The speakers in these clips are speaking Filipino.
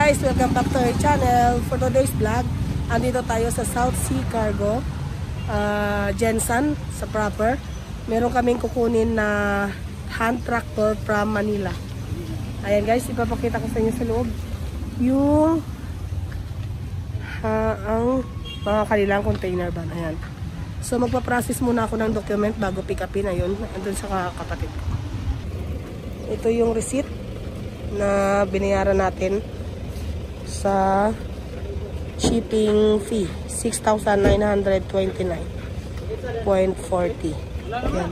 Guys, welcome back to our channel. For today's vlog, andito tayo sa South Sea Cargo, Jensen, sa proper. Meron kaming kukunin na hand tractor from Manila. Ayan guys, ipapakita ko sa inyo sa loob yung ang mga kanilang container van. Ayan. So magpa-process muna ako ng document bago pick upin. Ayun, andun sa kapatid ko. Ito yung receipt na binayaran natin sa shipping fee, 6,929.40. Yan.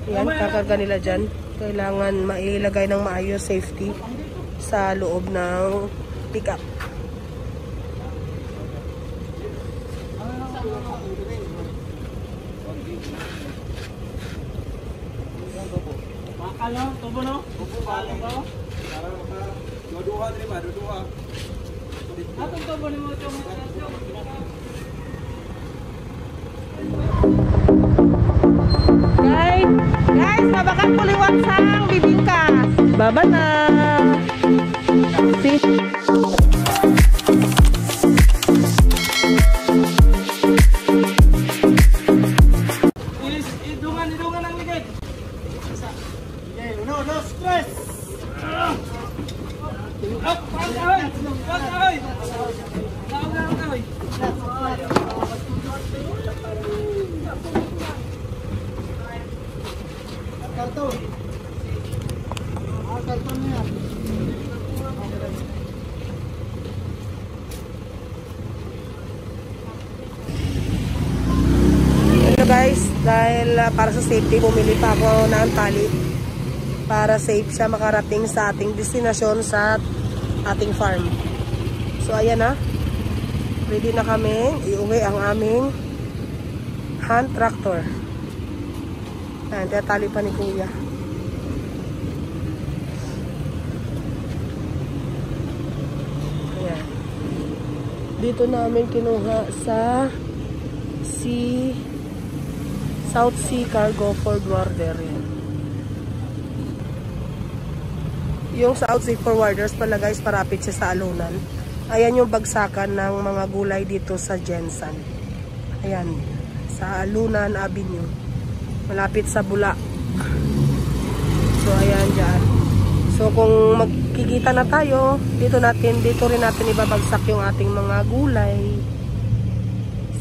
Yan, kakarga nila dyan. Kailangan mailagay ng maayos safety sa loob ng pickup. Ano? Tubo no? Tubo ba? Dua-dua ni ba? Dua-dua. Atong tubo ni mo ito. Guys, babakan puliwan sang bibingka. Baba na. See? Idungan ang ligid. No stress. Up, ay. Karton. Karton niya. Ito guys, dahil para sa safety, bumili pa ako ng tali para safe siya makarating sa ating destinasyon sa ating farm. So ayan na, ready na kami iuwi ang aming hand tractor. Ayan, tatali pa ni kuya. Ayan. Dito namin kinuha sa South Sea Cargo Forwarder. Yung South Sea Forwarders pala guys, parapit siya sa Alunan. Ayan yung bagsakan ng mga gulay dito sa Jensen. Ayan, sa Alunan Avenue. Malapit sa Bula. So ayan dyan. So kung magkikita na tayo, dito rin natin ibabagsak yung ating mga gulay.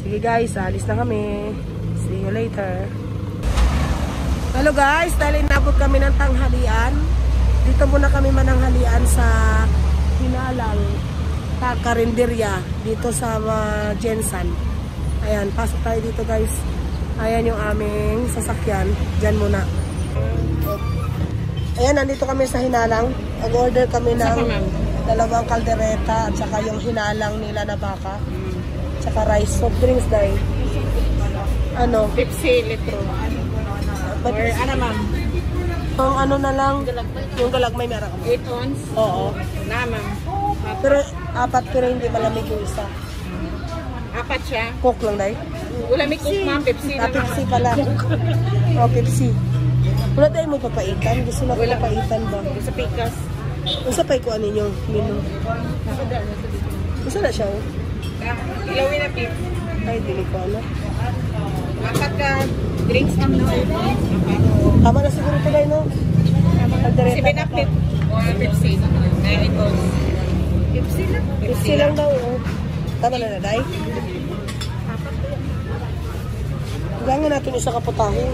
Sige guys, alis na kami. See you later. Hello guys, dahil inabot kami ng tanghalian. Dito muna kami mananghalian sa Hinalang Karinderya dito sa Jensen. Ayan, pasok tayo dito guys. Ayan yung aming sasakyan. Diyan muna. Ayan, nandito kami sa Hinalang. Nag-order kami ng 2 kaldereta at saka yung hinalang nila na baka. Tsaka rice, soft drinks dahil. Ano? Pepsi litro. Or ano ma'am? Yung ano na lang, yung galagmay meron ka. 8 ounce? Oo. Na ma'am. Pero 4 pero hindi malamig yung isa. 4 siya? Coke lang dahil. Wala may Coke ma'am, Pepsi lang. Pepsi pala. O, Pepsi. Wala tayo mo papaitan. Gusto na ko papaitan ba? Sa pikas. Usa pa ko ano yung menu. Usa na siya o? Ilawin na pip. Ay, dili ko ano. 4 ka drinks ma'am no? Tama na siguro ito guys no? 7 up pip. O Pepsi. 9 ounce. Pepsi lang? Pepsi lang daw o. Tama na na day? Hanggang natin isa kaputahe.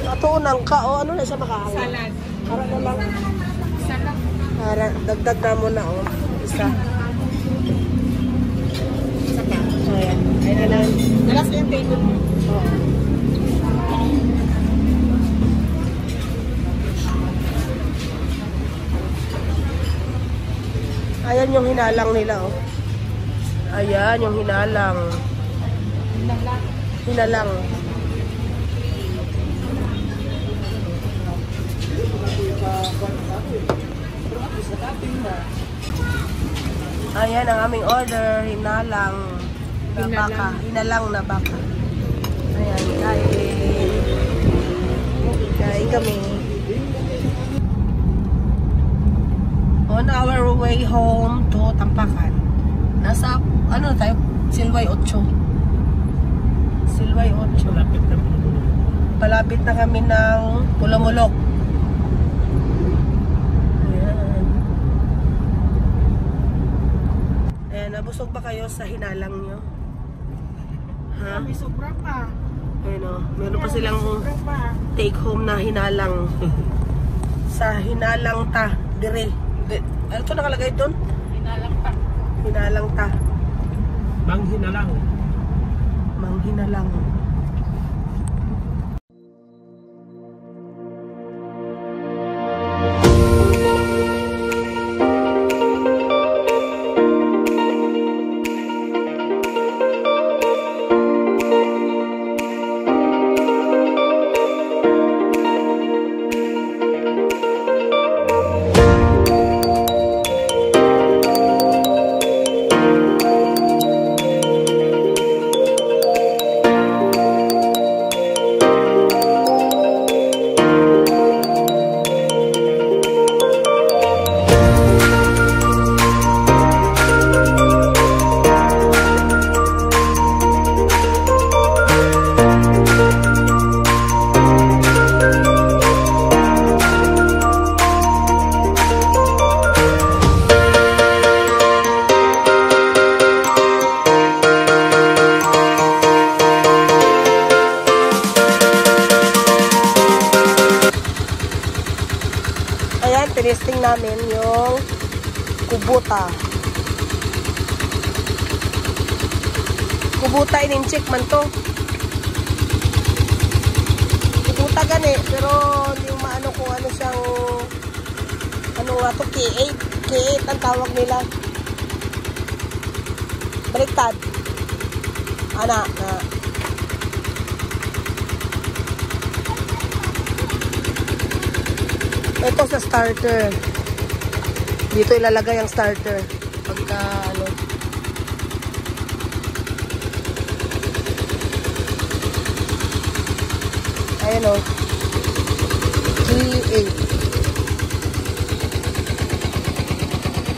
Atuunang ka o ano na siya makahawin? Salad. Para na lang. Salad. Para dagdag na mo na o. Isa. Isa pa. Ayan. Ayan na. Nalas na yung table mo. Oo. Ayan yung hinalang nila oh. Ayan yung hinalang. Hinalang. Ayan ang aming order, hinalang na baka. Hinalang na baka. Ayan, kain. Kain kami. On our way home to Tampakan. Nasa, ano tayo? Silway 8. Silway 8. Palapit na kami ng Pulamulok. Ayan. Ayan, nabusog ba kayo sa hinalang nyo? Ha? May sobra pa. Ayan o, meron pa silang take home na hinalang. Sa hinalang ta, dire. Ano ito nakalagay doon? Hinalang pa. Hinalang ta. Manghinalang. Manghinalang. Ayan, tinesting namin yung kubuta. Kubuta ininchik man to. Kubuta gani, pero hindi maano kung ano siyang ano nga to, K8. K8 ang tawag nila. Baliktad. Ana, na. Ito sa starter. Dito ilalagay ang starter. Pagka ano. Ayan o. G8.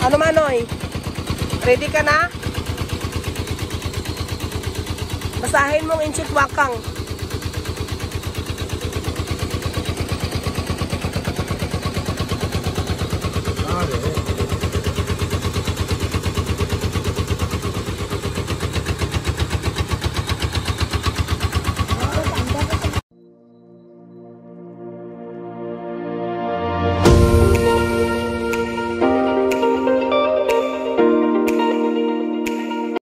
Ano Manoy? Ready ka na? Basahin mong inchik wakang.